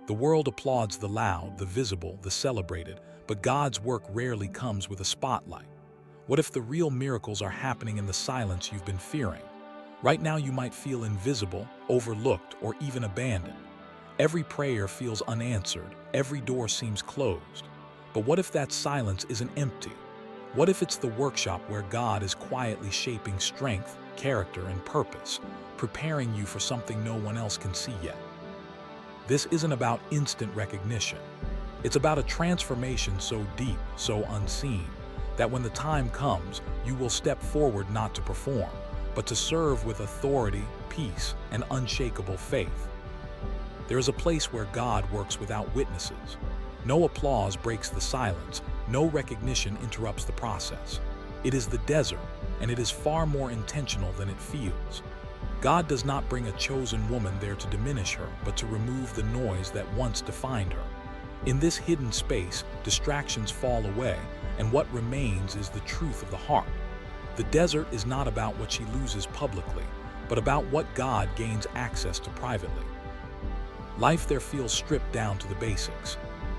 The world applauds the loud, the visible, the celebrated, but God's work rarely comes with a spotlight. What if the real miracles are happening in the silence you've been fearing? Right now you might feel invisible, overlooked, or even abandoned. Every prayer feels unanswered, every door seems closed. But what if that silence isn't empty? What if it's the workshop where God is quietly shaping strength, character, and purpose, preparing you for something no one else can see yet? This isn't about instant recognition. It's about a transformation so deep, so unseen, that when the time comes, you will step forward not to perform, but to serve with authority, peace, and unshakable faith. There is a place where God works without witnesses. No applause breaks the silence, no recognition interrupts the process. It is the desert, and it is far more intentional than it feels. God does not bring a chosen woman there to diminish her, but to remove the noise that once defined her. In this hidden space, distractions fall away, and what remains is the truth of the heart. The desert is not about what she loses publicly, but about what God gains access to privately. Life there feels stripped down to the basics.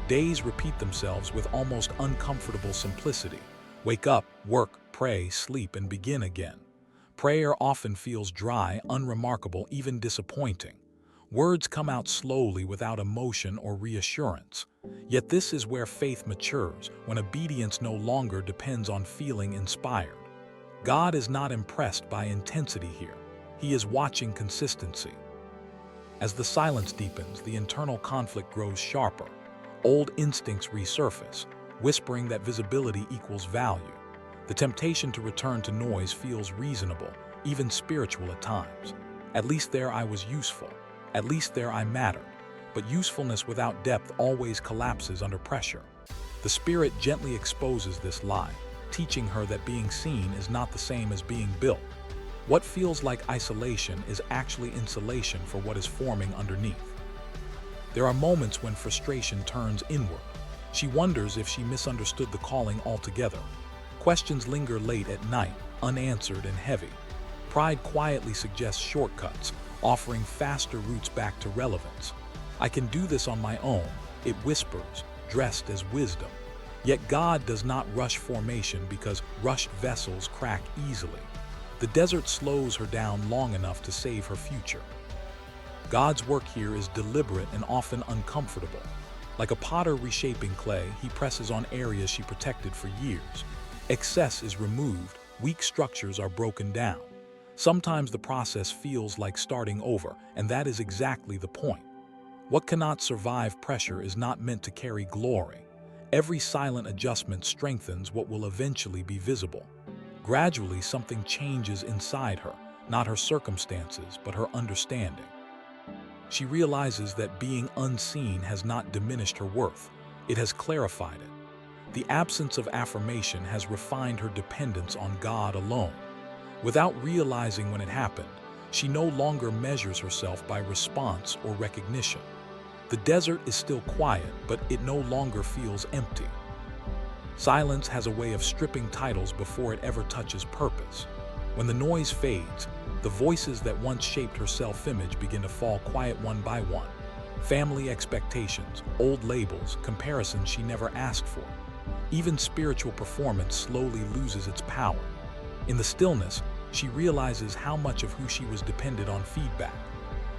Days repeat themselves with almost uncomfortable simplicity. Wake up, work, pray, sleep, and begin again. Prayer often feels dry, unremarkable, even disappointing. Words come out slowly without emotion or reassurance. Yet this is where faith matures, when obedience no longer depends on feeling inspired. God is not impressed by intensity here. He is watching consistency. As the silence deepens, the internal conflict grows sharper. Old instincts resurface, whispering that visibility equals value. The temptation to return to noise feels reasonable, even spiritual at times. At least there I was useful. At least there I mattered. But usefulness without depth always collapses under pressure. The Spirit gently exposes this lie, teaching her that being seen is not the same as being built. What feels like isolation is actually insulation for what is forming underneath. There are moments when frustration turns inward. She wonders if she misunderstood the calling altogether. Questions linger late at night, unanswered and heavy. Pride quietly suggests shortcuts, offering faster routes back to relevance. I can do this on my own, it whispers, dressed as wisdom. Yet God does not rush formation because rushed vessels crack easily. The desert slows her down long enough to save her future. God's work here is deliberate and often uncomfortable. Like a potter reshaping clay, he presses on areas she protected for years. Excess is removed, weak structures are broken down. Sometimes the process feels like starting over, and that is exactly the point. What cannot survive pressure is not meant to carry glory. Every silent adjustment strengthens what will eventually be visible. Gradually, something changes inside her, not her circumstances, but her understanding. She realizes that being unseen has not diminished her worth, it has clarified it. The absence of affirmation has refined her dependence on God alone. Without realizing when it happened, she no longer measures herself by response or recognition. The desert is still quiet, but it no longer feels empty. Silence has a way of stripping titles before it ever touches purpose. When the noise fades, the voices that once shaped her self-image begin to fall quiet one by one. Family expectations, old labels, comparisons she never asked for. Even spiritual performance slowly loses its power. In the stillness, she realizes how much of who she was depended on feedback.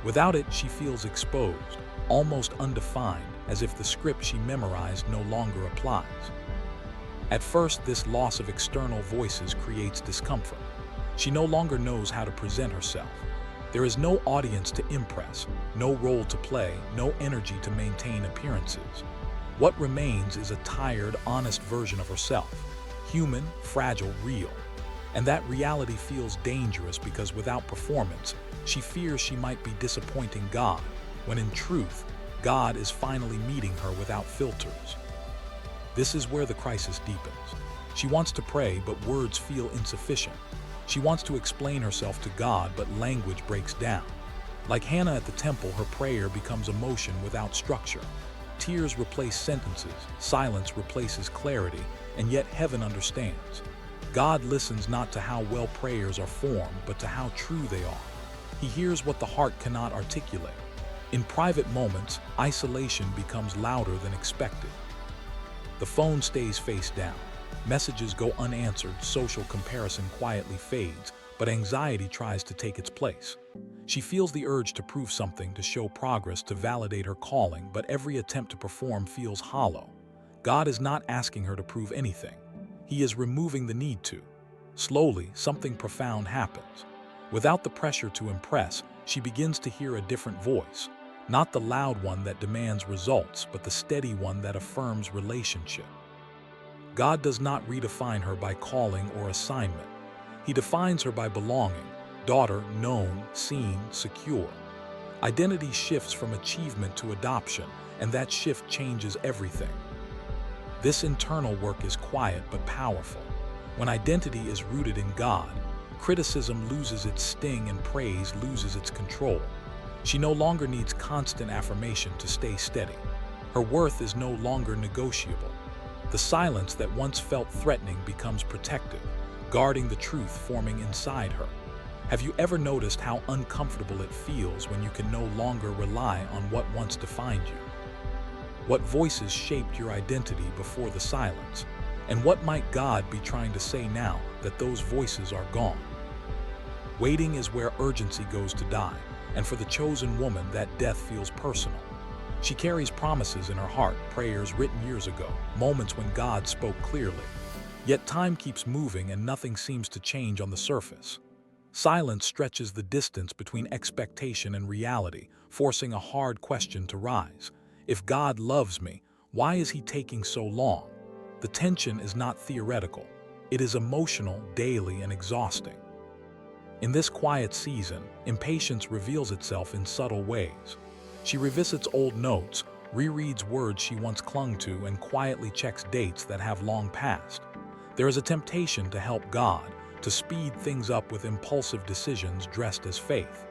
Without it, she feels exposed, almost undefined, as if the script she memorized no longer applies. At first, this loss of external voices creates discomfort. She no longer knows how to present herself. There is no audience to impress, no role to play, no energy to maintain appearances. What remains is a tired, honest version of herself, human, fragile, real. And that reality feels dangerous because without performance, she fears she might be disappointing God, when in truth, God is finally meeting her without filters. This is where the crisis deepens. She wants to pray, but words feel insufficient. She wants to explain herself to God, but language breaks down. Like Hannah at the temple, her prayer becomes emotion without structure. Tears replace sentences, silence replaces clarity, and yet heaven understands. God listens not to how well prayers are formed, but to how true they are. He hears what the heart cannot articulate. In private moments, isolation becomes louder than expected. The phone stays face down. Messages go unanswered, social comparison quietly fades, but anxiety tries to take its place. She feels the urge to prove something, to show progress, to validate her calling, but every attempt to perform feels hollow. God is not asking her to prove anything. He is removing the need to. Slowly, something profound happens. Without the pressure to impress, she begins to hear a different voice. Not the loud one that demands results, but the steady one that affirms relationship. God does not redefine her by calling or assignment. He defines her by belonging, daughter, known, seen, secure. Identity shifts from achievement to adoption, and that shift changes everything. This internal work is quiet but powerful. When identity is rooted in God, criticism loses its sting and praise loses its control. She no longer needs constant affirmation to stay steady. Her worth is no longer negotiable. The silence that once felt threatening becomes protective, guarding the truth forming inside her. Have you ever noticed how uncomfortable it feels when you can no longer rely on what once defined you? What voices shaped your identity before the silence? And what might God be trying to say now that those voices are gone? Waiting is where urgency goes to die, and for the chosen woman, that death feels personal. She carries promises in her heart, prayers written years ago, moments when God spoke clearly. Yet time keeps moving and nothing seems to change on the surface. Silence stretches the distance between expectation and reality, forcing a hard question to rise. If God loves me, why is He taking so long? The tension is not theoretical. It is emotional, daily, and exhausting. In this quiet season, impatience reveals itself in subtle ways. She revisits old notes, rereads words she once clung to, and quietly checks dates that have long passed. There is a temptation to help God, to speed things up with impulsive decisions dressed as faith.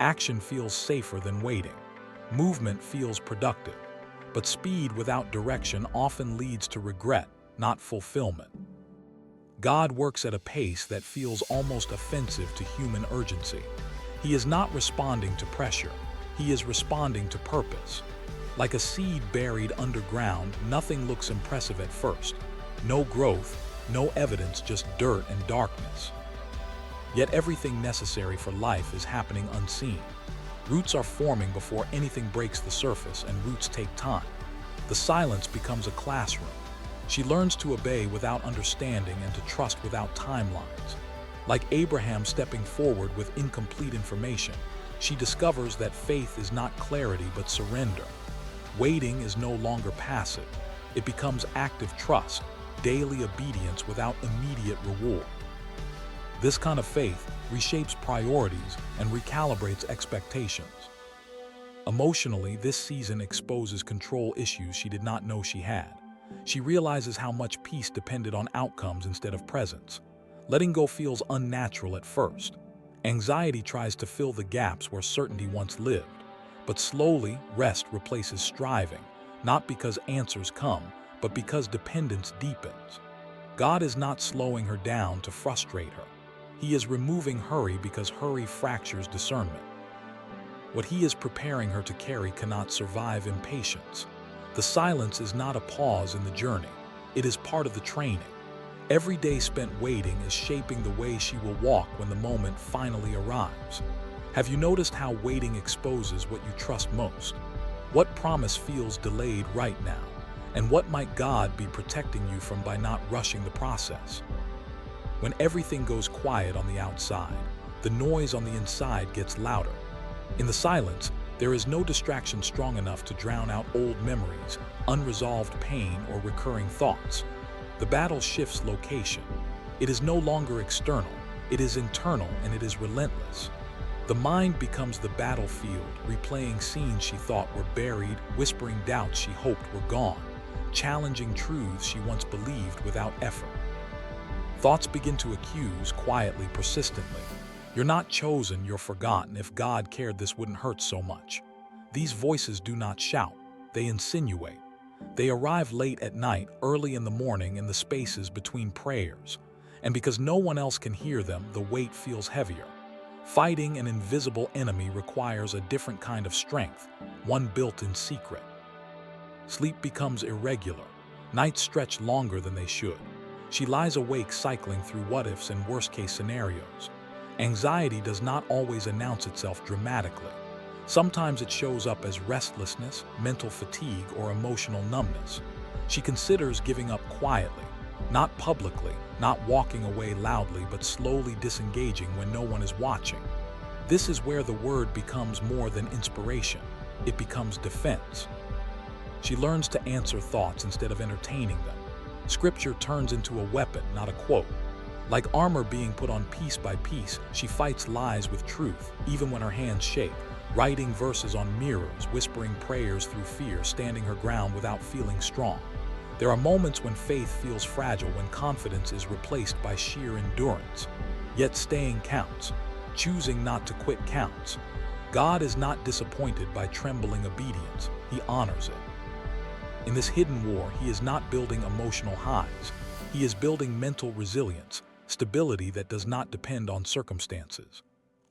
Action feels safer than waiting. Movement feels productive. But speed without direction often leads to regret, not fulfillment. God works at a pace that feels almost offensive to human urgency. He is not responding to pressure. He is responding to purpose. Like a seed buried underground, nothing looks impressive at first. No growth, no evidence, just dirt and darkness. Yet everything necessary for life is happening unseen. Roots are forming before anything breaks the surface, and roots take time. The silence becomes a classroom. She learns to obey without understanding and to trust without timelines. Like Abraham stepping forward with incomplete information, she discovers that faith is not clarity but surrender. Waiting is no longer passive. It becomes active trust, daily obedience without immediate reward. This kind of faith reshapes priorities and recalibrates expectations. Emotionally, this season exposes control issues she did not know she had. She realizes how much peace depended on outcomes instead of presence. Letting go feels unnatural at first. Anxiety tries to fill the gaps where certainty once lived. But slowly, rest replaces striving, not because answers come, but because dependence deepens. God is not slowing her down to frustrate her. He is removing hurry because hurry fractures discernment. What He is preparing her to carry cannot survive impatience. The silence is not a pause in the journey. It is part of the training. Every day spent waiting is shaping the way she will walk when the moment finally arrives. Have you noticed how waiting exposes what you trust most? What promise feels delayed right now? And what might God be protecting you from by not rushing the process? When everything goes quiet on the outside, the noise on the inside gets louder. In the silence, there is no distraction strong enough to drown out old memories, unresolved pain, or recurring thoughts. The battle shifts location. It is no longer external, it is internal, and it is relentless. The mind becomes the battlefield, replaying scenes she thought were buried, whispering doubts she hoped were gone, challenging truths she once believed without effort. Thoughts begin to accuse quietly, persistently. You're not chosen, you're forgotten. If God cared, this wouldn't hurt so much. These voices do not shout, they insinuate. They arrive late at night, early in the morning, in the spaces between prayers. And because no one else can hear them, the weight feels heavier. Fighting an invisible enemy requires a different kind of strength, one built in secret. Sleep becomes irregular. Nights stretch longer than they should. She lies awake cycling through what-ifs and worst-case scenarios. Anxiety does not always announce itself dramatically. Sometimes it shows up as restlessness, mental fatigue, or emotional numbness. She considers giving up quietly, not publicly, not walking away loudly, but slowly disengaging when no one is watching. This is where the word becomes more than inspiration. It becomes defense. She learns to answer thoughts instead of entertaining them. Scripture turns into a weapon, not a quote. Like armor being put on piece by piece, she fights lies with truth, even when her hands shake, writing verses on mirrors, whispering prayers through fear, standing her ground without feeling strong. There are moments when faith feels fragile, when confidence is replaced by sheer endurance. Yet staying counts. Choosing not to quit counts. God is not disappointed by trembling obedience. He honors it. In this hidden war, he is not building emotional highs. He is building mental resilience, stability that does not depend on circumstances.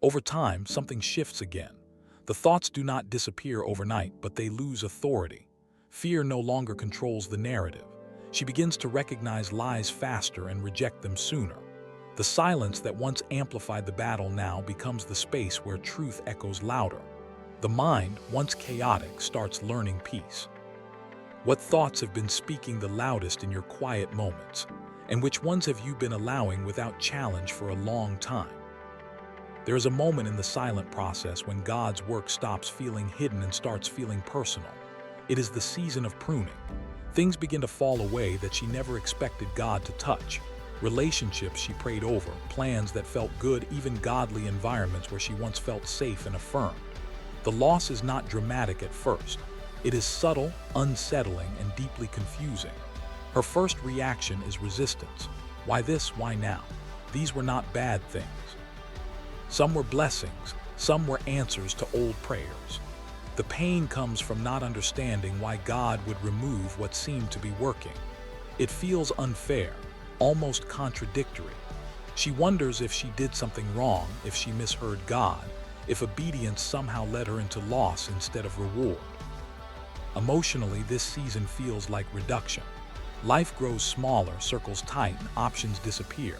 Over time, something shifts again. The thoughts do not disappear overnight, but they lose authority. Fear no longer controls the narrative. She begins to recognize lies faster and reject them sooner. The silence that once amplified the battle now becomes the space where truth echoes louder. The mind, once chaotic, starts learning peace. What thoughts have been speaking the loudest in your quiet moments? And which ones have you been allowing without challenge for a long time? There is a moment in the silent process when God's work stops feeling hidden and starts feeling personal. It is the season of pruning. Things begin to fall away that she never expected God to touch. Relationships she prayed over, plans that felt good, even godly environments where she once felt safe and affirmed. The loss is not dramatic at first. It is subtle, unsettling, and deeply confusing. Her first reaction is resistance. Why this? Why now? These were not bad things. Some were blessings, some were answers to old prayers. The pain comes from not understanding why God would remove what seemed to be working. It feels unfair, almost contradictory. She wonders if she did something wrong, if she misheard God, if obedience somehow led her into loss instead of reward. Emotionally, this season feels like reduction. Life grows smaller, circles tighten, options disappear.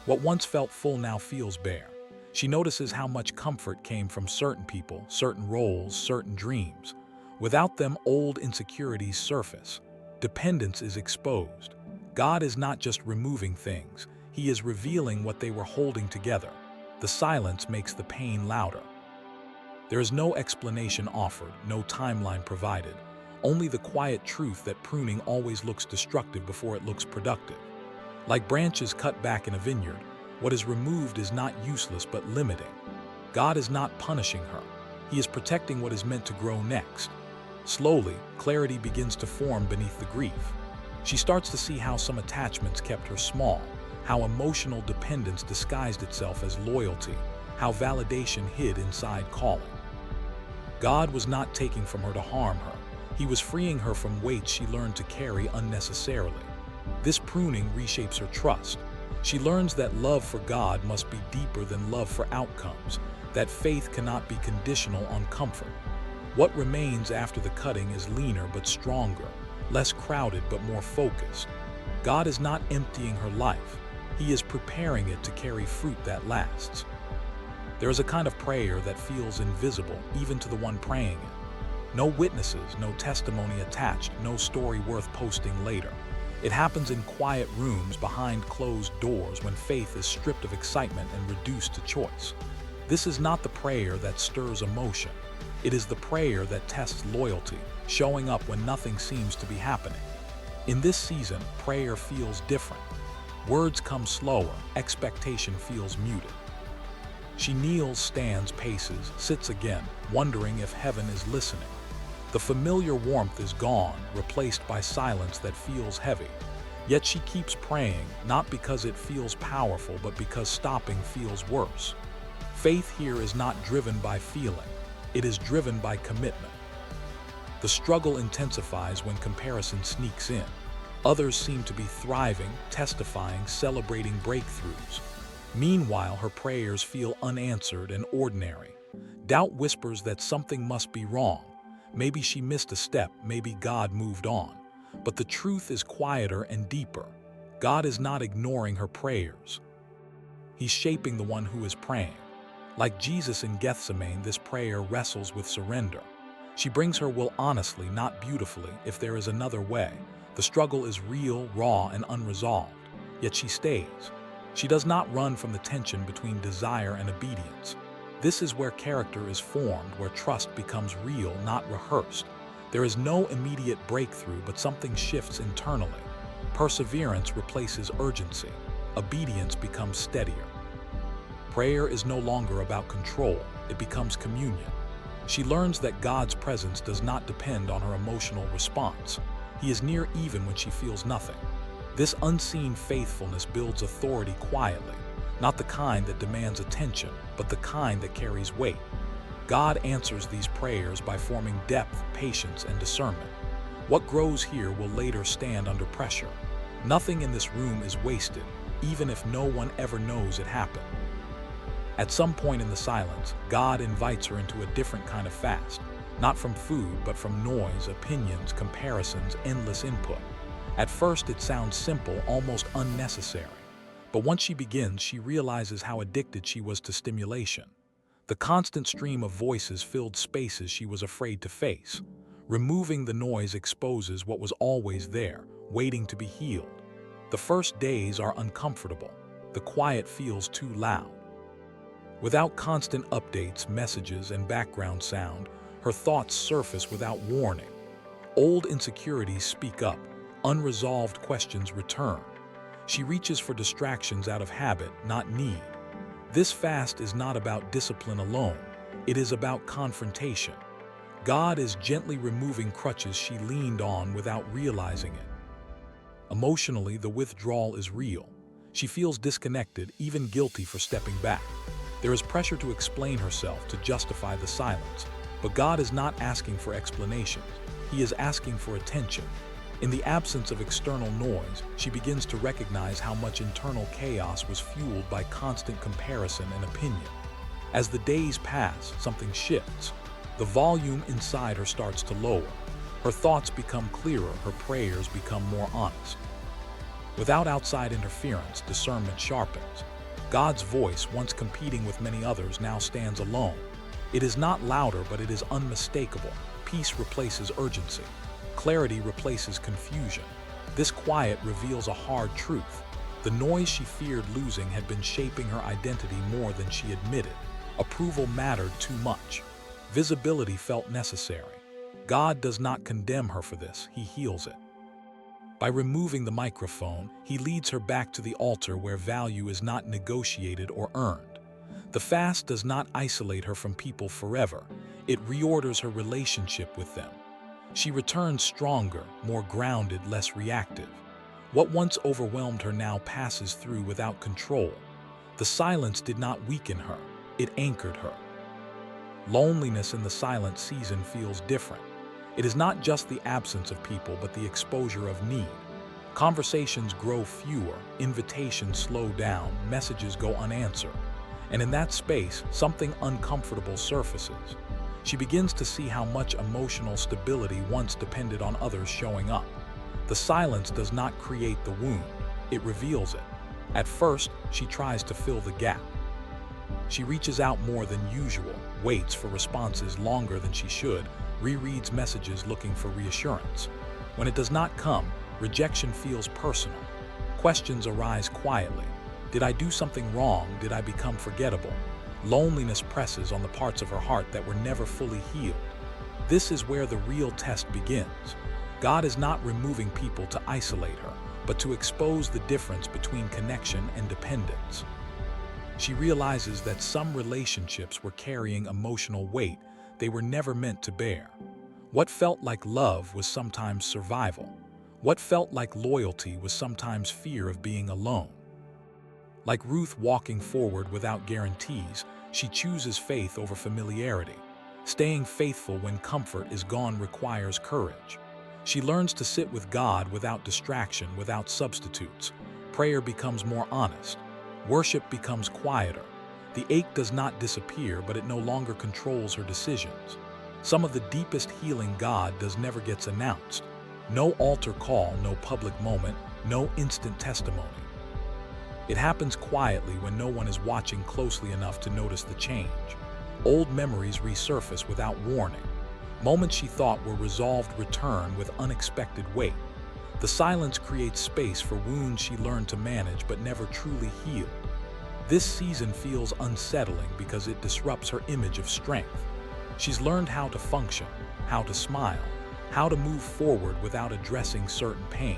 What once felt full now feels bare. She notices how much comfort came from certain people, certain roles, certain dreams. Without them, old insecurities surface. Dependence is exposed. God is not just removing things, he is revealing what they were holding together. The silence makes the pain louder. There is no explanation offered, no timeline provided, only the quiet truth that pruning always looks destructive before it looks productive. Like branches cut back in a vineyard, what is removed is not useless but limiting. God is not punishing her. He is protecting what is meant to grow next. Slowly, clarity begins to form beneath the grief. She starts to see how some attachments kept her small, how emotional dependence disguised itself as loyalty, how validation hid inside calling. God was not taking from her to harm her. He was freeing her from weights she learned to carry unnecessarily. This pruning reshapes her trust. She learns that love for God must be deeper than love for outcomes, that faith cannot be conditional on comfort. What remains after the cutting is leaner but stronger, less crowded but more focused. God is not emptying her life. He is preparing it to carry fruit that lasts. There is a kind of prayer that feels invisible, even to the one praying it. No witnesses, no testimony attached, no story worth posting later. It happens in quiet rooms behind closed doors when faith is stripped of excitement and reduced to choice. This is not the prayer that stirs emotion. It is the prayer that tests loyalty, showing up when nothing seems to be happening. In this season, prayer feels different. Words come slower, expectation feels muted. She kneels, stands, paces, sits again, wondering if heaven is listening. The familiar warmth is gone, replaced by silence that feels heavy. Yet she keeps praying, not because it feels powerful, but because stopping feels worse. Faith here is not driven by feeling. It is driven by commitment. The struggle intensifies when comparison sneaks in. Others seem to be thriving, testifying, celebrating breakthroughs. Meanwhile, her prayers feel unanswered and ordinary. Doubt whispers that something must be wrong. Maybe she missed a step, maybe God moved on. But the truth is quieter and deeper. God is not ignoring her prayers. He's shaping the one who is praying. Like Jesus in Gethsemane, this prayer wrestles with surrender. She brings her will honestly, not beautifully, if there is another way. The struggle is real, raw, and unresolved. Yet she stays. She does not run from the tension between desire and obedience. This is where character is formed, where trust becomes real, not rehearsed. There is no immediate breakthrough, but something shifts internally. Perseverance replaces urgency. Obedience becomes steadier. Prayer is no longer about control, it becomes communion. She learns that God's presence does not depend on her emotional response. He is near even when she feels nothing. This unseen faithfulness builds authority quietly, not the kind that demands attention, but the kind that carries weight. God answers these prayers by forming depth, patience, and discernment. What grows here will later stand under pressure. Nothing in this room is wasted, even if no one ever knows it happened. At some point in the silence, God invites her into a different kind of fast, not from food, but from noise, opinions, comparisons, endless input. At first, it sounds simple, almost unnecessary. But once she begins, she realizes how addicted she was to stimulation. The constant stream of voices filled spaces she was afraid to face. Removing the noise exposes what was always there, waiting to be healed. The first days are uncomfortable. The quiet feels too loud. Without constant updates, messages, and background sound, her thoughts surface without warning. Old insecurities speak up. Unresolved questions return. She reaches for distractions out of habit, not need. This fast is not about discipline alone. It is about confrontation. God is gently removing crutches she leaned on without realizing it. Emotionally, the withdrawal is real. She feels disconnected, even guilty for stepping back. There is pressure to explain herself, to justify the silence. But God is not asking for explanations. He is asking for attention. In the absence of external noise, she begins to recognize how much internal chaos was fueled by constant comparison and opinion. As the days pass, something shifts. The volume inside her starts to lower. Her thoughts become clearer, her prayers become more honest. Without outside interference, discernment sharpens. God's voice, once competing with many others, now stands alone. It is not louder, but it is unmistakable. Peace replaces urgency. Clarity replaces confusion. This quiet reveals a hard truth. The noise she feared losing had been shaping her identity more than she admitted. Approval mattered too much. Visibility felt necessary. God does not condemn her for this, He heals it. By removing the microphone, He leads her back to the altar where value is not negotiated or earned. The fast does not isolate her from people forever. It reorders her relationship with them. She returns stronger, more grounded, less reactive. What once overwhelmed her now passes through without control. The silence did not weaken her, it anchored her. Loneliness in the silent season feels different. It is not just the absence of people, but the exposure of need. Conversations grow fewer, invitations slow down, messages go unanswered. And in that space, something uncomfortable surfaces. She begins to see how much emotional stability once depended on others showing up. The silence does not create the wound, it reveals it. At first, she tries to fill the gap. She reaches out more than usual, waits for responses longer than she should, rereads messages looking for reassurance. When it does not come, rejection feels personal. Questions arise quietly. Did I do something wrong? Did I become forgettable? Loneliness presses on the parts of her heart that were never fully healed. This is where the real test begins. God is not removing people to isolate her, but to expose the difference between connection and dependence. She realizes that some relationships were carrying emotional weight they were never meant to bear. What felt like love was sometimes survival. What felt like loyalty was sometimes fear of being alone. Like Ruth walking forward without guarantees, she chooses faith over familiarity. Staying faithful when comfort is gone requires courage. She learns to sit with God without distraction, without substitutes. Prayer becomes more honest. Worship becomes quieter. The ache does not disappear, but it no longer controls her decisions. Some of the deepest healing God does never gets announced. No altar call, no public moment, no instant testimony. It happens quietly when no one is watching closely enough to notice the change. Old memories resurface without warning. Moments she thought were resolved return with unexpected weight. The silence creates space for wounds she learned to manage but never truly healed. This season feels unsettling because it disrupts her image of strength. She's learned how to function, how to smile, how to move forward without addressing certain pain.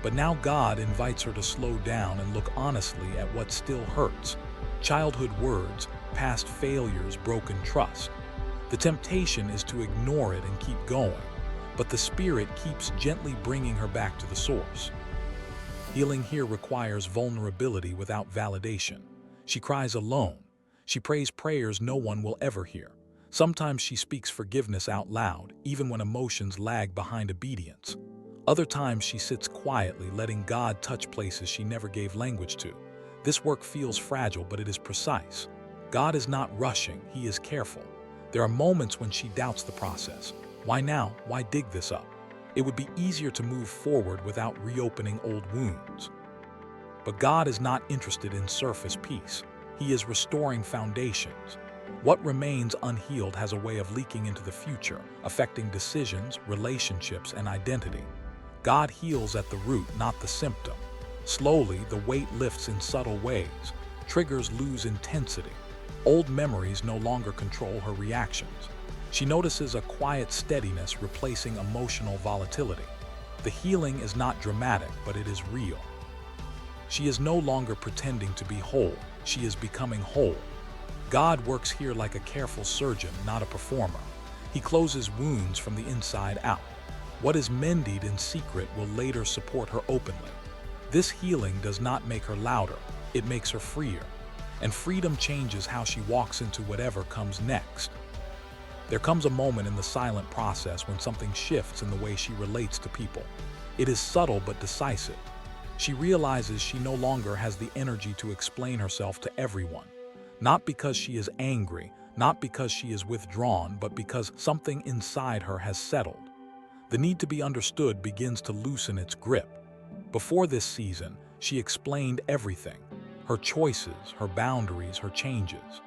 But now God invites her to slow down and look honestly at what still hurts. Childhood words, past failures, broken trust. The temptation is to ignore it and keep going, but the Spirit keeps gently bringing her back to the source. Healing here requires vulnerability without validation. She cries alone. She prays prayers no one will ever hear. Sometimes she speaks forgiveness out loud, even when emotions lag behind obedience. Other times she sits quietly, letting God touch places she never gave language to. This work feels fragile, but it is precise. God is not rushing, He is careful. There are moments when she doubts the process. Why now? Why dig this up? It would be easier to move forward without reopening old wounds. But God is not interested in surface peace. He is restoring foundations. What remains unhealed has a way of leaking into the future, affecting decisions, relationships, and identity. God heals at the root, not the symptom. Slowly, the weight lifts in subtle ways. Triggers lose intensity. Old memories no longer control her reactions. She notices a quiet steadiness replacing emotional volatility. The healing is not dramatic, but it is real. She is no longer pretending to be whole. She is becoming whole. God works here like a careful surgeon, not a performer. He closes wounds from the inside out. What is mended in secret will later support her openly. This healing does not make her louder, it makes her freer. And freedom changes how she walks into whatever comes next. There comes a moment in the silent process when something shifts in the way she relates to people. It is subtle but decisive. She realizes she no longer has the energy to explain herself to everyone. Not because she is angry, not because she is withdrawn, but because something inside her has settled. The need to be understood begins to loosen its grip. Before this season, she explained everything. Her choices, her boundaries, her changes.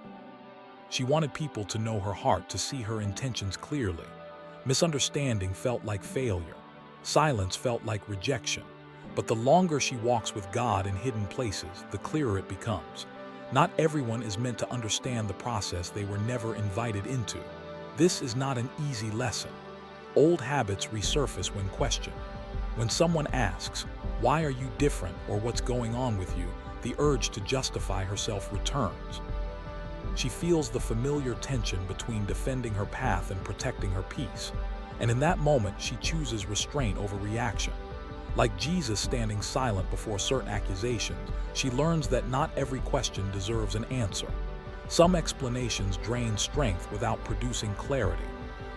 She wanted people to know her heart, to see her intentions clearly. Misunderstanding felt like failure. Silence felt like rejection. But the longer she walks with God in hidden places, the clearer it becomes. Not everyone is meant to understand the process they were never invited into. This is not an easy lesson. Old habits resurface when questioned. When someone asks, "Why are you different?" or "What's going on with you?" the urge to justify herself returns. She feels the familiar tension between defending her path and protecting her peace. And in that moment, she chooses restraint over reaction. Like Jesus standing silent before certain accusations, she learns that not every question deserves an answer. Some explanations drain strength without producing clarity.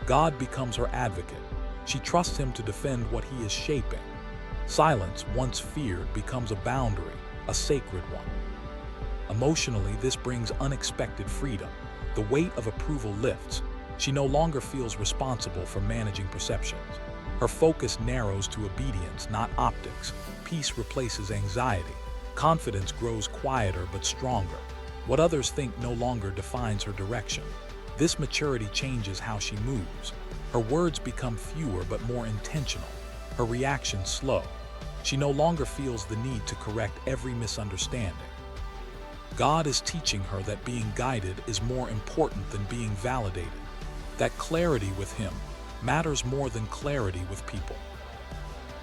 God becomes her advocate. She trusts Him to defend what He is shaping. Silence, once feared, becomes a boundary, a sacred one. Emotionally, this brings unexpected freedom. The weight of approval lifts. She no longer feels responsible for managing perceptions. Her focus narrows to obedience, not optics. Peace replaces anxiety. Confidence grows quieter but stronger. What others think no longer defines her direction. This maturity changes how she moves. Her words become fewer but more intentional. Her reactions slow. She no longer feels the need to correct every misunderstanding. God is teaching her that being guided is more important than being validated. That clarity with Him matters more than clarity with people.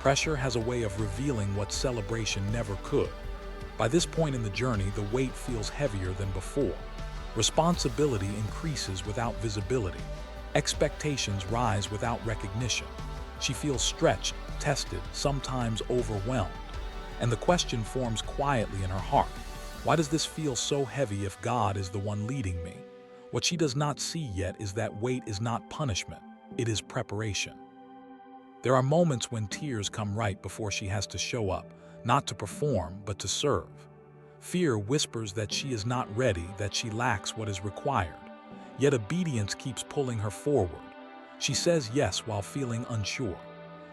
Pressure has a way of revealing what celebration never could. By this point in the journey, the weight feels heavier than before. Responsibility increases without visibility. Expectations rise without recognition. She feels stretched, tested, sometimes overwhelmed. And the question forms quietly in her heart. Why does this feel so heavy if God is the one leading me? What she does not see yet is that weight is not punishment. It is preparation. There are moments when tears come right before she has to show up, not to perform, but to serve. Fear whispers that she is not ready, that she lacks what is required. Yet obedience keeps pulling her forward. She says yes while feeling unsure.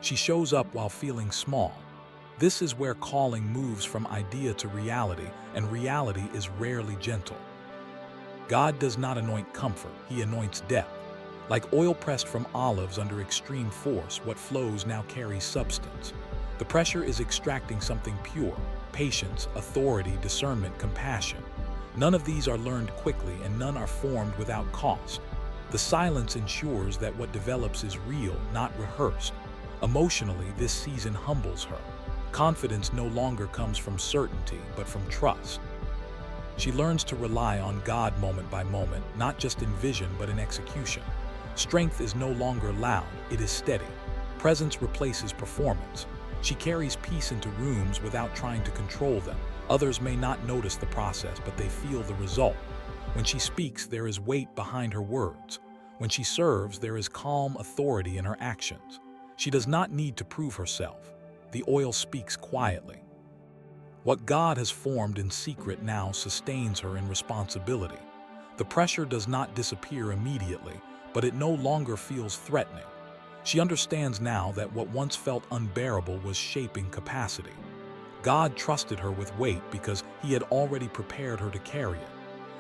She shows up while feeling small. This is where calling moves from idea to reality, and reality is rarely gentle. God does not anoint comfort, He anoints depth. Like oil pressed from olives under extreme force, what flows now carries substance. The pressure is extracting something pure: patience, authority, discernment, compassion. None of these are learned quickly, and none are formed without cost. The silence ensures that what develops is real, not rehearsed. Emotionally, this season humbles her. Confidence no longer comes from certainty, but from trust. She learns to rely on God moment by moment, not just in vision, but in execution. Strength is no longer loud, it is steady. Presence replaces performance. She carries peace into rooms without trying to control them. Others may not notice the process, but they feel the result. When she speaks, there is weight behind her words. When she serves, there is calm authority in her actions. She does not need to prove herself. The oil speaks quietly. What God has formed in secret now sustains her in responsibility. The pressure does not disappear immediately, but it no longer feels threatening. She understands now that what once felt unbearable was shaping capacity. God trusted her with weight because He had already prepared her to carry it.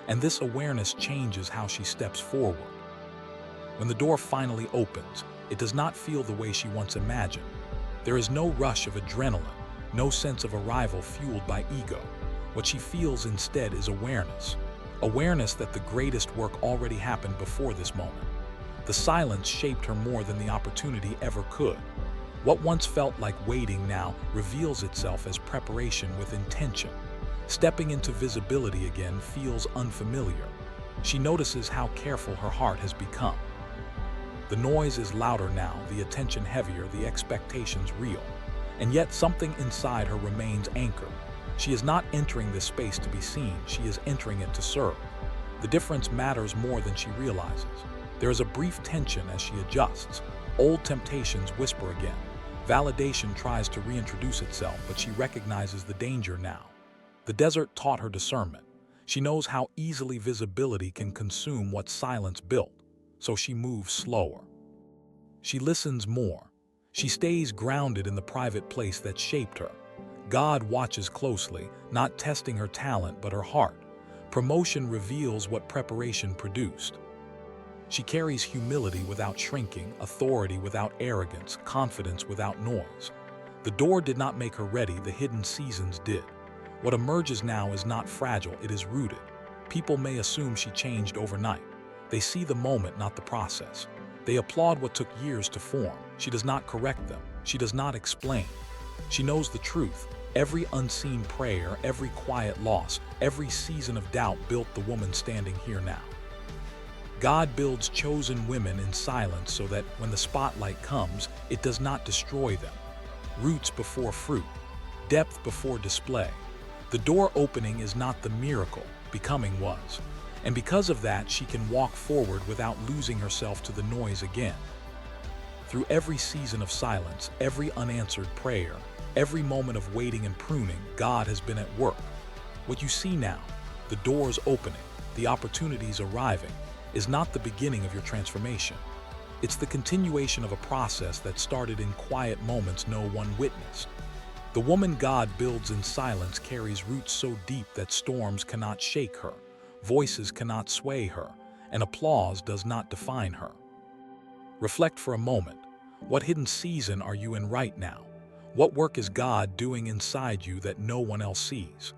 And this awareness changes how she steps forward. When the door finally opens, it does not feel the way she once imagined. There is no rush of adrenaline, no sense of arrival fueled by ego. What she feels instead is awareness. Awareness that the greatest work already happened before this moment. The silence shaped her more than the opportunity ever could. What once felt like waiting now reveals itself as preparation with intention. Stepping into visibility again feels unfamiliar. She notices how careful her heart has become. The noise is louder now, the attention heavier, the expectations real. And yet something inside her remains anchored. She is not entering this space to be seen, she is entering it to serve. The difference matters more than she realizes. There is a brief tension as she adjusts. Old temptations whisper again. Validation tries to reintroduce itself, but she recognizes the danger now. The desert taught her discernment. She knows how easily visibility can consume what silence built, so she moves slower. She listens more. She stays grounded in the private place that shaped her. God watches closely, not testing her talent but her heart. Promotion reveals what preparation produced. She carries humility without shrinking, authority without arrogance, confidence without noise. The door did not make her ready, the hidden seasons did. What emerges now is not fragile, it is rooted. People may assume she changed overnight. They see the moment, not the process. They applaud what took years to form. She does not correct them. She does not explain. She knows the truth. Every unseen prayer, every quiet loss, every season of doubt built the woman standing here now. God builds chosen women in silence so that when the spotlight comes, it does not destroy them. Roots before fruit, depth before display. The door opening is not the miracle, becoming was. And because of that, she can walk forward without losing herself to the noise again. Through every season of silence, every unanswered prayer, every moment of waiting and pruning, God has been at work. What you see now, the doors opening, the opportunities arriving, is not the beginning of your transformation. It's the continuation of a process that started in quiet moments no one witnessed. The woman God builds in silence carries roots so deep that storms cannot shake her, voices cannot sway her, and applause does not define her. Reflect for a moment. What hidden season are you in right now? What work is God doing inside you that no one else sees?